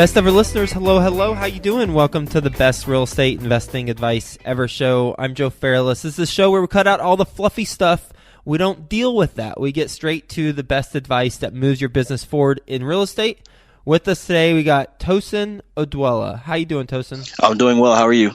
Best ever listeners, hello. How you doing? Welcome to the best real estate investing advice ever show. I'm Joe Fairless. This is a show where we cut out all the fluffy stuff. We don't deal with that. We get straight to the best advice that moves your business forward in real estate. With us today, we got Tosin Oduwole. How you doing, Tosin? I'm doing well. How are you?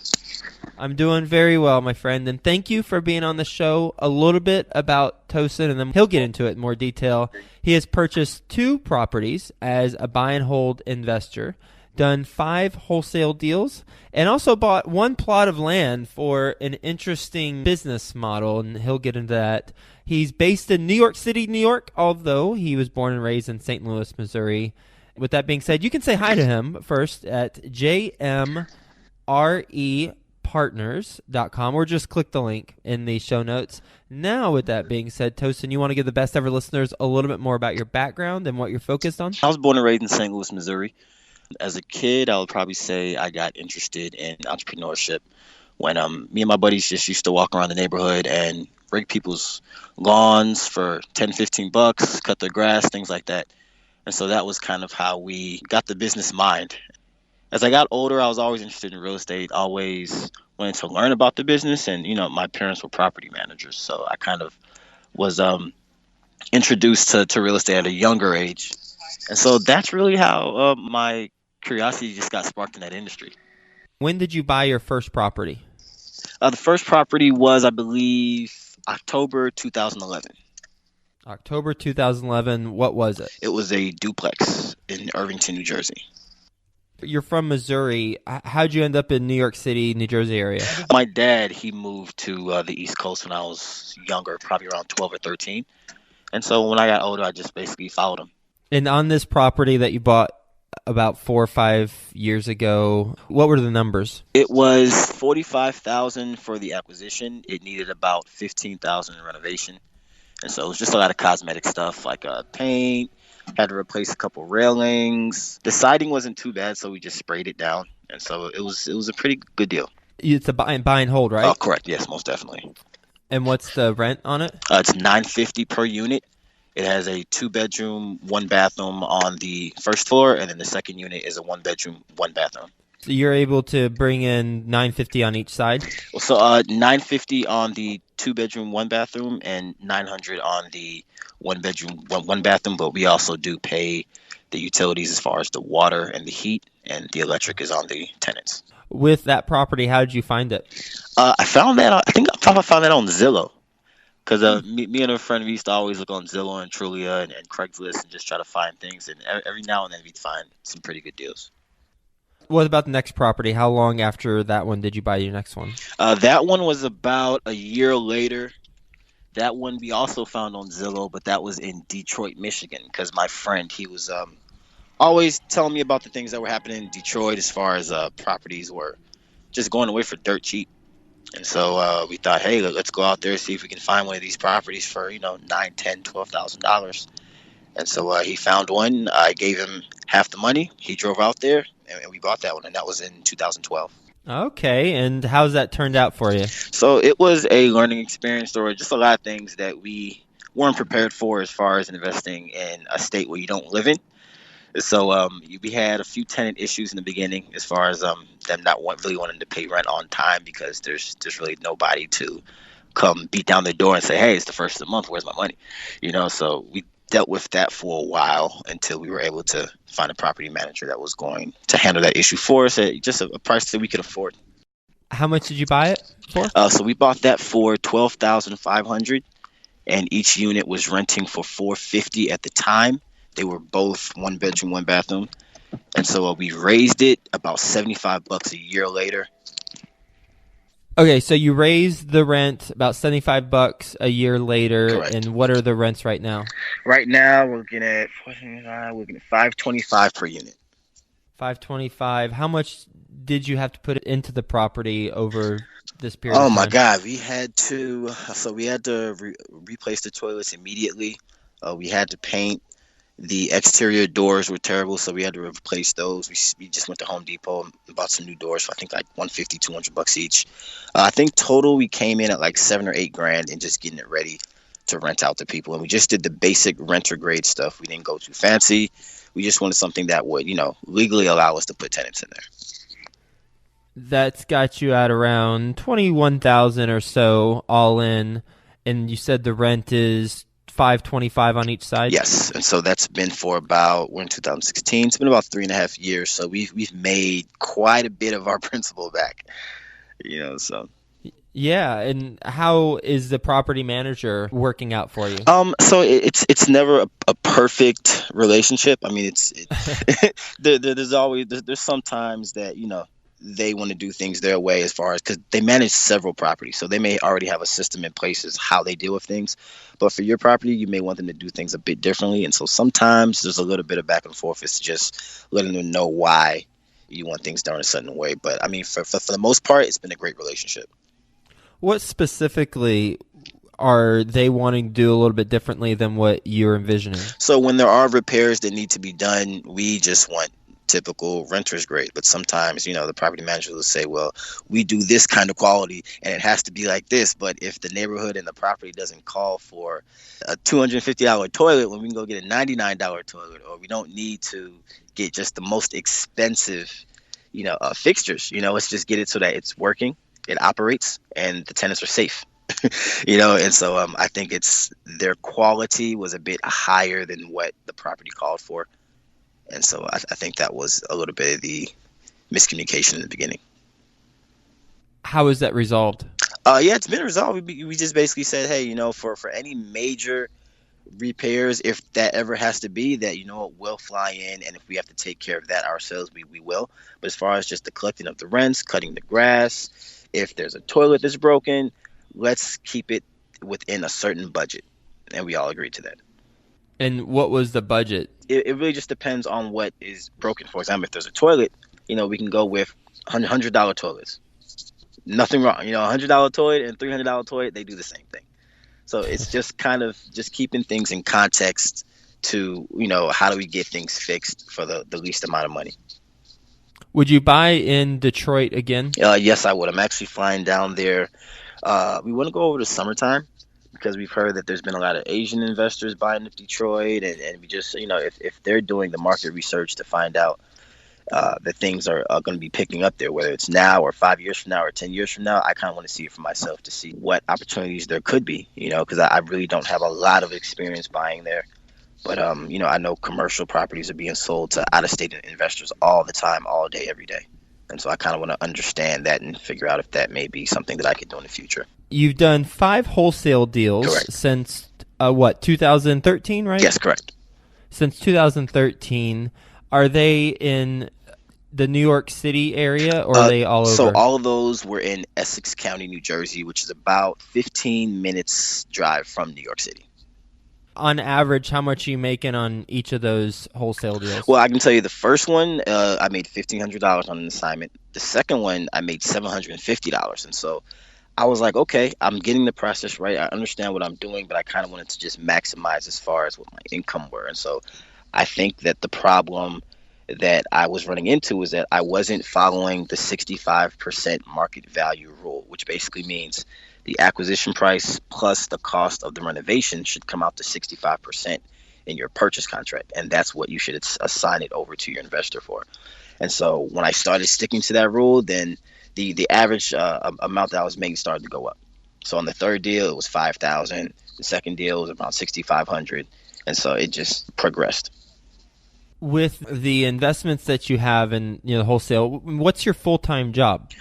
I'm doing very well, my friend, and thank you for being on the show. A little bit about Tosin, and then he'll get into it in more detail. He has purchased 2 properties as a buy and hold investor, done 5 wholesale deals, and also bought 1 plot of land for an interesting business model, and he'll get into that. He's based in New York City, New York, although he was born and raised in St. Louis, Missouri. With that being said, you can say hi to him first at jmrepartners.com or just click the link in the show notes. Now, with that being said, Tosin, you want to give the best ever listeners a little bit more about your background and what you're focused on? I was born and raised in St. Louis, Missouri. As a kid, I would probably say I got interested in entrepreneurship when me and my buddies just used to walk around the neighborhood and rake people's lawns for 10, 15 bucks, cut their grass, things like that. And so that was kind of how we got the business mind. As I got older, I was always interested in real estate, always wanted to learn about the business. And, my parents were property managers, so I kind of was introduced to real estate at a younger age. And so that's really how my curiosity just got sparked in that industry. When did you buy your first property? The first property was, I believe, October 2011. October 2011. What was it? It was a duplex in Irvington, New Jersey. You're from Missouri. How'd you end up in New York City, New Jersey area? My dad, he moved to the East Coast when I was younger, probably around 12 or 13. And so when I got older, I just basically followed him. And on this property that you bought about 4 or 5 years ago, what were the numbers? It was $45,000 for the acquisition. It needed about $15,000 in renovation. And so it was just a lot of cosmetic stuff like paint, had to replace a couple railings. The siding wasn't too bad, so we just sprayed it down. And so it was a pretty good deal. It's a buy and hold, right? Oh, correct. Yes, most definitely. And what's the rent on it? It's $950 per unit. It has a 2-bedroom, 1-bathroom on the first floor, and then the second unit is a 1-bedroom, 1-bathroom. So you're able to bring in $950 on each side? Well, so $950 on the 2-bedroom, 1-bathroom, and $900 on the 1-bedroom, 1-bathroom. But we also do pay the utilities as far as the water and the heat, and the electric is on the tenants. With that property, how did you find it? I found that. I think I probably found that on Zillow. Because me and a friend, we used to always look on Zillow and Trulia and Craigslist and just try to find things. And every now and then we'd find some pretty good deals. What about the next property? How long after that one did you buy your next one? That one was about a year later. That one we also found on Zillow, but that was in Detroit, Michigan. Because my friend, he was always telling me about the things that were happening in Detroit as far as properties were just going away for dirt cheap. And so we thought, hey, let's go out there, see if we can find one of these properties for, $9,000, $10,000, $12,000. And so he found one. I gave him half the money. He drove out there, and we bought that one, and that was in 2012. Okay, and how's that turned out for you? So it was a learning experience. There were just a lot of things that we weren't prepared for as far as investing in a state where you don't live in. So we had a few tenant issues in the beginning as far as them not really wanting to pay rent on time because there's really nobody to come beat down their door and say, hey, it's the first of the month, where's my money? So we dealt with that for a while until we were able to find a property manager that was going to handle that issue for us at just a price that we could afford. How much did you buy it for? So we bought that for $12,500, and each unit was renting for $450 at the time. They were both 1-bedroom, 1-bathroom. And so we raised it about $75 a year later. Okay, so you raised the rent about $75 a year later. Correct. And what are the rents right now? Right now we're looking at $525 per unit. $525. How much did you have to put into the property over this period? Oh of time? my God, we had to replace the toilets immediately. We had to paint. The exterior doors were terrible, so we had to replace those. We just went to Home Depot and bought some new doors for I think like $150, $200 each. I think total we came in at like $7 or $8 and just getting it ready to rent out to people. And we just did the basic renter grade stuff. We didn't go too fancy. We just wanted something that would, legally allow us to put tenants in there. That's got you at around 21,000 or so all in, and you said the rent is 525 on each side. Yes, and so that's been for we're in 2016. It's been about 3.5 years. So we've made quite a bit of our principal back. So. Yeah, and how is the property manager working out for you? So it's never a perfect relationship. I mean, there's sometimes that they want to do things their way, as far as, because they manage several properties, so they may already have a system in place as how they deal with things. But for your property, you may want them to do things a bit differently, and so sometimes there's a little bit of back and forth. It's just letting them know why you want things done a certain way. But I mean, for the most part, it's been a great relationship. What specifically are they wanting to do a little bit differently than what you're envisioning? So when there are repairs that need to be done, we just want typical renter's grade. But sometimes, the property manager will say, well, we do this kind of quality and it has to be like this. But if the neighborhood and the property doesn't call for a $250 toilet, when we can go get a $99 toilet, or we don't need to get just the most expensive, fixtures, let's just get it so that it's working, it operates, and the tenants are safe. And so I think their quality was a bit higher than what the property called for. And so I think that was a little bit of the miscommunication in the beginning. How is that resolved? Yeah, it's been resolved. We just basically said, hey, for any major repairs, if that ever has to be, that we'll fly in, and if we have to take care of that ourselves, we will. But as far as just the collecting of the rents, cutting the grass, if there's a toilet that's broken, let's keep it within a certain budget. And we all agreed to that. And what was the budget? It really just depends on what is broken. For example, if there's a toilet, we can go with $100 toilets. Nothing wrong. $100 toilet and $300 toilet, they do the same thing. So it's just kind of just keeping things in context to, how do we get things fixed for the least amount of money. Would you buy in Detroit again? Yes, I would. I'm actually flying down there. We want to go over the summertime, because we've heard that there's been a lot of Asian investors buying up Detroit, and we just, if they're doing the market research to find out that things are going to be picking up there, whether it's now or 5 years from now or 10 years from now, I kind of want to see it for myself to see what opportunities there could be, because I really don't have a lot of experience buying there. But, I know commercial properties are being sold to out-of-state investors all the time, all day, every day. And so I kind of want to understand that and figure out if that may be something that I could do in the future. You've done 5 wholesale deals. Correct. Since, 2013, right? Yes, correct. Since 2013. Are they in the New York City area, or are they all over? So all of those were in Essex County, New Jersey, which is about 15 minutes drive from New York City. On average, how much are you making on each of those wholesale deals? Well, I can tell you the first one, I made $1,500 on an assignment. The second one, I made $750. And so I was like, okay, I'm getting the process right. I understand what I'm doing, but I kind of wanted to just maximize as far as what my income were. And so I think that the problem that I was running into was that I wasn't following the 65% market value rule, which basically means the acquisition price plus the cost of the renovation should come out to 65% in your purchase contract. And that's what you should assign it over to your investor for. And so when I started sticking to that rule, then the average amount that I was making started to go up. So on the third deal, it was $5,000. The second deal was about $6,500. And so it just progressed. With the investments that you have in wholesale, what's your full-time job?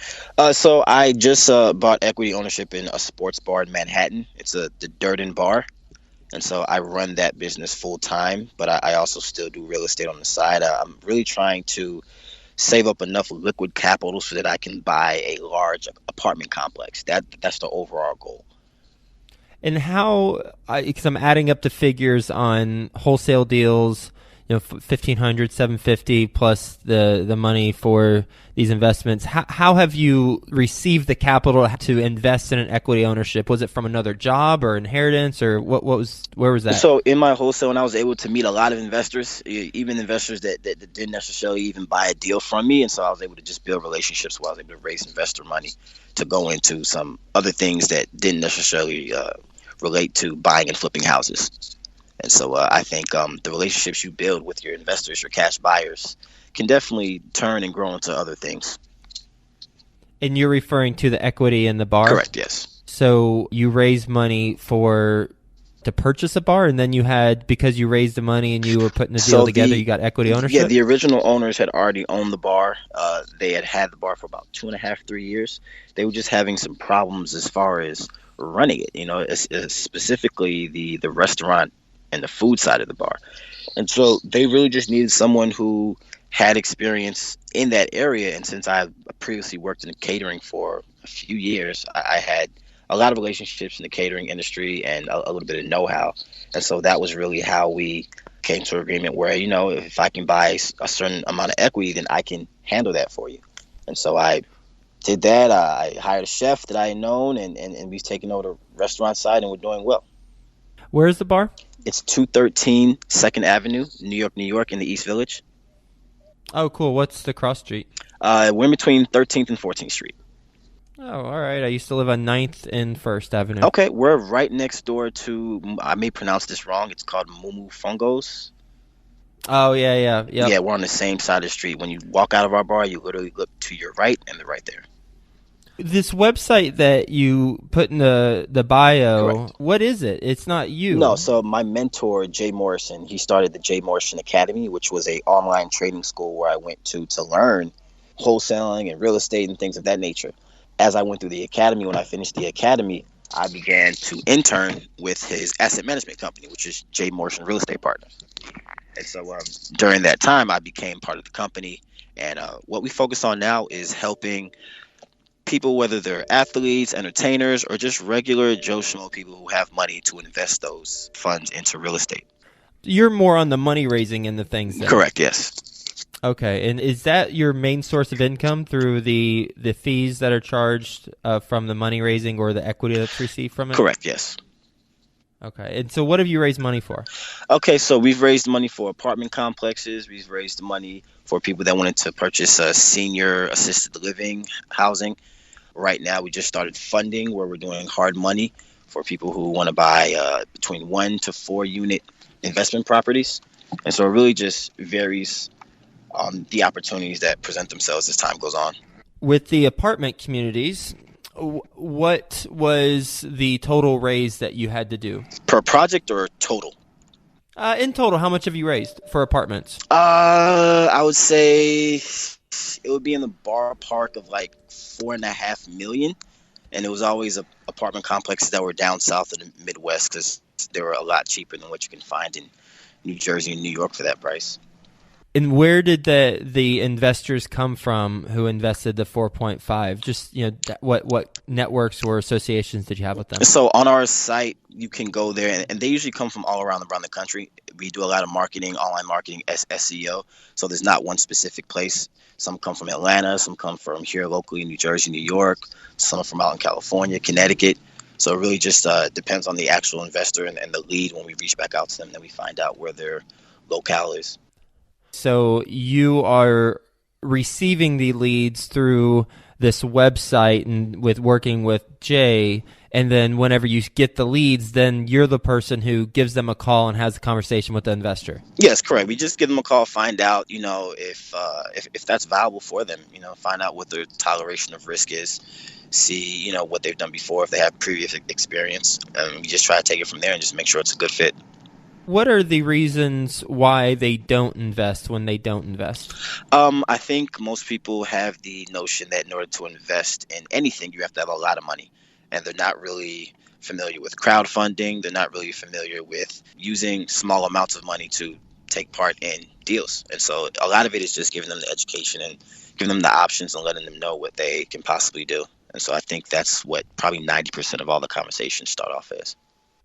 So I just bought equity ownership in a sports bar in Manhattan. It's the Durden Bar. And so I run that business full-time, but I also still do real estate on the side. I'm really trying to save up enough liquid capital so that I can buy a large apartment complex. That's the overall goal. And how, because I'm adding up the figures on wholesale deals, $1,500, $750 plus the money for these investments. How have you received the capital to invest in an equity ownership? Was it from another job or inheritance, or where was that? So in my wholesale, and I was able to meet a lot of investors, even investors that didn't necessarily even buy a deal from me. And so I was able to just build relationships where I was able to raise investor money to go into some other things that didn't necessarily relate to buying and flipping houses. And so I think the relationships you build with your investors, your cash buyers, can definitely turn and grow into other things. And you're referring to the equity in the bar? Correct, yes. So you raised money for to purchase a bar, and then you had, because you raised the money and you were putting the deal So together, you got equity ownership? the original owners had already owned the bar. They had the bar for about 2.5, 3 years. They were just having some problems as far as running it. Specifically the restaurant and the food side of the bar. And so they really just needed someone who had experience in that area. And since I previously worked in catering for a few years, I had a lot of relationships in the catering industry and a little bit of know-how. And so that was really how we came to an agreement where, if I can buy a certain amount of equity, then I can handle that for you. And so I did that. I hired a chef that I had known, and we've taken over the restaurant side, and we're doing well. Where's the bar? It's 213 2nd Avenue, New York, in the East Village. Oh, cool. What's the cross street? We're in between 13th and 14th Street. Oh, all right. I used to live on 9th and 1st Avenue. Okay, we're right next door to, I may pronounce this wrong, it's called Mumu Fungos. Oh, yeah. Yeah, we're on the same side of the street. When you walk out of our bar, you literally look to your right, and they're right there. This website that you put in the bio, Correct. what is it? It's not you. No, so my mentor, Jay Morrison, he started the Jay Morrison Academy, which was a online trading school where I went to learn wholesaling and real estate and things of that nature. As I went through the academy, when I finished the academy, I began to intern with his asset management company, which is Jay Morrison Real Estate Partners. And so during that time, I became part of the company. And what we focus on now is helping people, whether they're athletes, entertainers, or just regular Joe Schmo people who have money to invest those funds into real estate. You're more on the money raising end of things then. Correct, yes. Okay, and is that your main source of income through the fees that are charged from the money raising or the equity that's received from it? Correct, yes. Okay, and so what have you raised money for? Okay, so we've raised money for apartment complexes. We've raised money for people that wanted to purchase senior assisted living housing. Right now, we just started funding where we're doing hard money for people who want to buy between 1 to 4 unit investment properties. And so it really just varies on the opportunities that present themselves as time goes on. With the apartment communities, what was the total raise that you had to do? Per project or total? In total, how much have you raised for apartments? I would say it would be in the ballpark of like $4.5 million, and it was always apartment complexes that were down south in the Midwest because they were a lot cheaper than what you can find in New Jersey and New York for that price. And where did the investors come from who invested the 4.5? Just what networks or associations did you have with them? So on our site, you can go there, and they usually come from all around the country. We do a lot of marketing, online marketing, SEO. So there's not one specific place. Some come from Atlanta, some come from here locally, New Jersey, New York. Some are from out in California, Connecticut. So it really just depends on the actual investor and the lead. When we reach back out to them, then we find out where their locale is. So you are receiving the leads through this website and with working with Jay, and then whenever you get the leads, then you're the person who gives them a call and has a conversation with the investor. Yes, correct. We just give them a call, find out, if that's valuable for them, find out what their toleration of risk is, see, what they've done before, if they have previous experience, and we just try to take it from there and just make sure it's a good fit. What are the reasons why they don't invest when they don't invest? I think most people have the notion that in order to invest in anything, you have to have a lot of money. And they're not really familiar with crowdfunding. They're not really familiar with using small amounts of money to take part in deals. And so a lot of it is just giving them the education and giving them the options and letting them know what they can possibly do. And so I think that's what probably 90% of all the conversations start off as.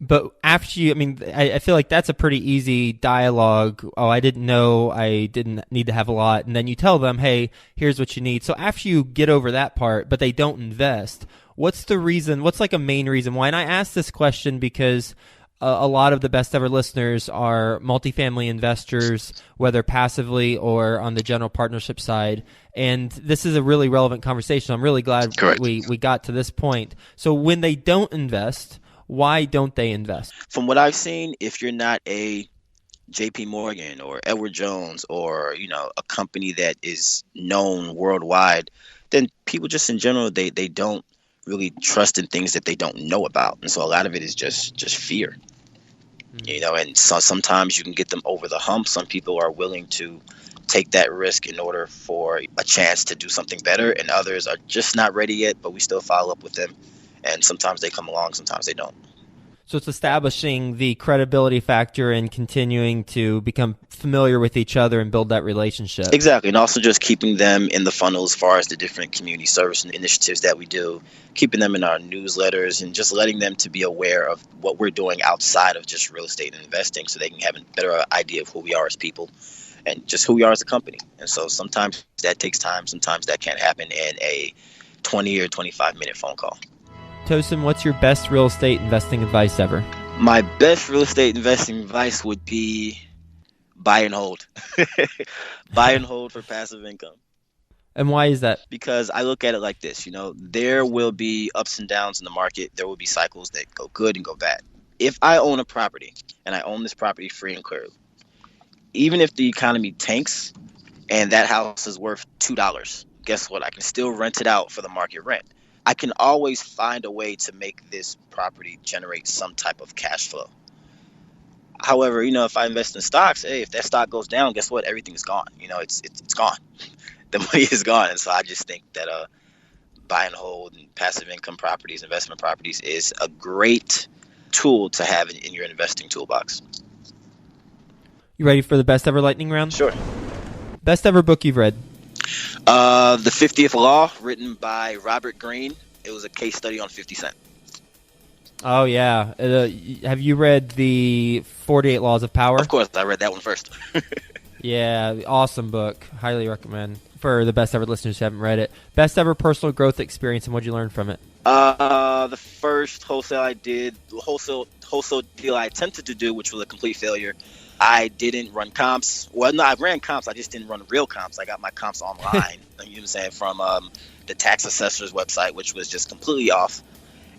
But after I feel like that's a pretty easy dialogue. Oh, I didn't know I didn't need to have a lot. And then you tell them, hey, here's what you need. So after you get over that part, but they don't invest, what's the reason? What's like a main reason why? And I ask this question because a lot of the best ever listeners are multifamily investors, whether passively or on the general partnership side. And this is a really relevant conversation. I'm really glad we got to this point. So when they don't invest, Why don't they invest? From what I've seen, if you're not a JP Morgan or Edward Jones or, a company that is known worldwide, then people just in general, they don't really trust in things that they don't know about. And so a lot of it is just fear. And so sometimes you can get them over the hump. Some people are willing to take that risk in order for a chance to do something better, and others are just not ready yet, but we still follow up with them. And sometimes they come along, sometimes they don't. So it's establishing the credibility factor and continuing to become familiar with each other and build that relationship. Exactly. And also just keeping them in the funnel as far as the different community service initiatives that we do, keeping them in our newsletters, and just letting them to be aware of what we're doing outside of just real estate and investing, so they can have a better idea of who we are as people and just who we are as a company. And so sometimes that takes time. Sometimes that can't happen in a 20 or 25-minute phone call. Tosin, what's your best real estate investing advice ever? My best real estate investing advice would be buy and hold. Buy and hold for passive income. And why is that? Because I look at it like this, there will be ups and downs in the market. There will be cycles that go good and go bad. If I own a property and I own this property free and clear, even if the economy tanks and that house is worth $2, guess what? I can still rent it out for the market rent. I can always find a way to make this property generate some type of cash flow. However, if I invest in stocks, hey, if that stock goes down, guess what? Everything's gone. It's gone. The money is gone. And so I just think that buy and hold and passive income properties, investment properties, is a great tool to have in your investing toolbox. You ready for the best ever lightning round? Sure. Best ever book you've read? The 50th Law, written by Robert Greene. It was a case study on 50 Cent. Oh, yeah. Have you read the 48 Laws of Power? Of course, I read that one first. Yeah, awesome book. Highly recommend for the best ever listeners who haven't read it. Best ever personal growth experience, and what'd you learn from it? The first wholesale deal I attempted to do, which was a complete failure. I didn't run comps. Well, no, I ran comps. I just didn't run real comps. I got my comps online, you know what I'm saying, from the tax assessor's website, which was just completely off.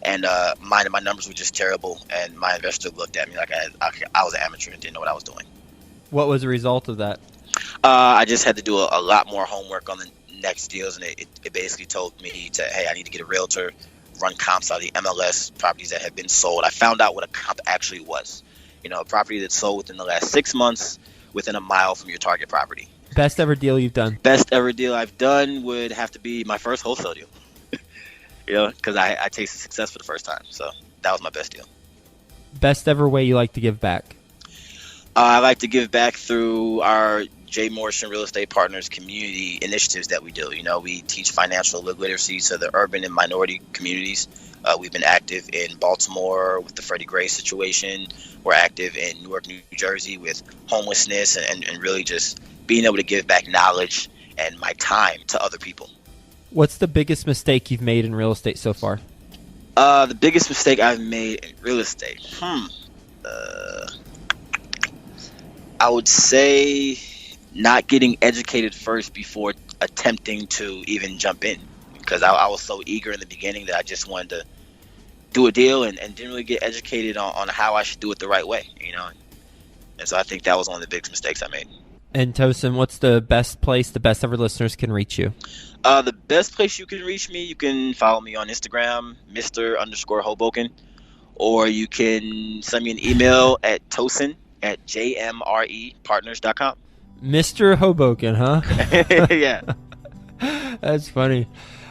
And my numbers were just terrible. And my investor looked at me like I was an amateur and didn't know what I was doing. What was the result of that? I just had to do a lot more homework on the next deals. And it basically told me hey, I need to get a realtor, run comps out of the MLS properties that have been sold. I found out what a comp actually was. A property that's sold within the last 6 months within a mile from your target property. Best ever deal you've done? Best ever deal I've done would have to be my first wholesale deal. Because I tasted success for the first time. So that was my best deal. Best ever way you like to give back? I like to give back through our J. Morrison Real Estate Partners community initiatives that we do. We teach financial literacy to the urban and minority communities. We've been active in Baltimore with the Freddie Gray situation. We're active in Newark, New Jersey with homelessness and really just being able to give back knowledge and my time to other people. What's the biggest mistake you've made in real estate so far? The biggest mistake I've made in real estate? I would say not getting educated first before attempting to even jump in. Because I was so eager in the beginning that I just wanted to do a deal and didn't really get educated on how I should do it the right way, And so I think that was one of the biggest mistakes I made. And Tosin, what's the best place the best ever listeners can reach you? The best place you can reach me, you can follow me on Instagram, Mr_Hoboken, or you can send me an email at tosin@jmrepartners.com. Mr. Hoboken, huh? Yeah. That's funny.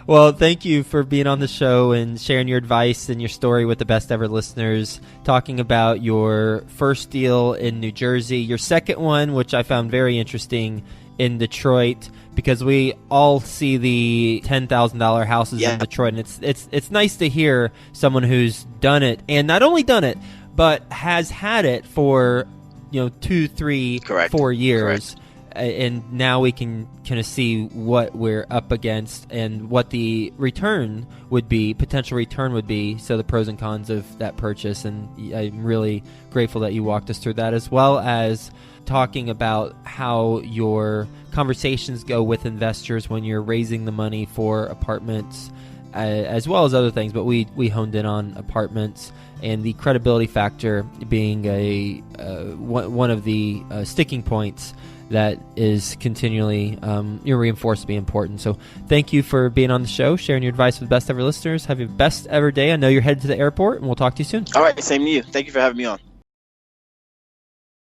Well, thank you for being on the show and sharing your advice and your story with the best ever listeners, talking about your first deal in New Jersey, your second one, which I found very interesting, in Detroit, because we all see the $10,000 houses in Detroit, and it's nice to hear someone who's done it, and not only done it, but has had it for 2, 3, 4 years. Correct. And now we can kind of see what we're up against and what the return would be, potential return would be, so the pros and cons of that purchase. And I'm really grateful that you walked us through that, as well as talking about how your conversations go with investors when you're raising the money for apartments as well as other things, but we honed in on apartments and the credibility factor being one of the sticking points that is continually reinforced to be important. So thank you for being on the show, sharing your advice with best ever listeners. Have your best ever day. I know you're headed to the airport, and we'll talk to you soon. All right, same to you. Thank you for having me on.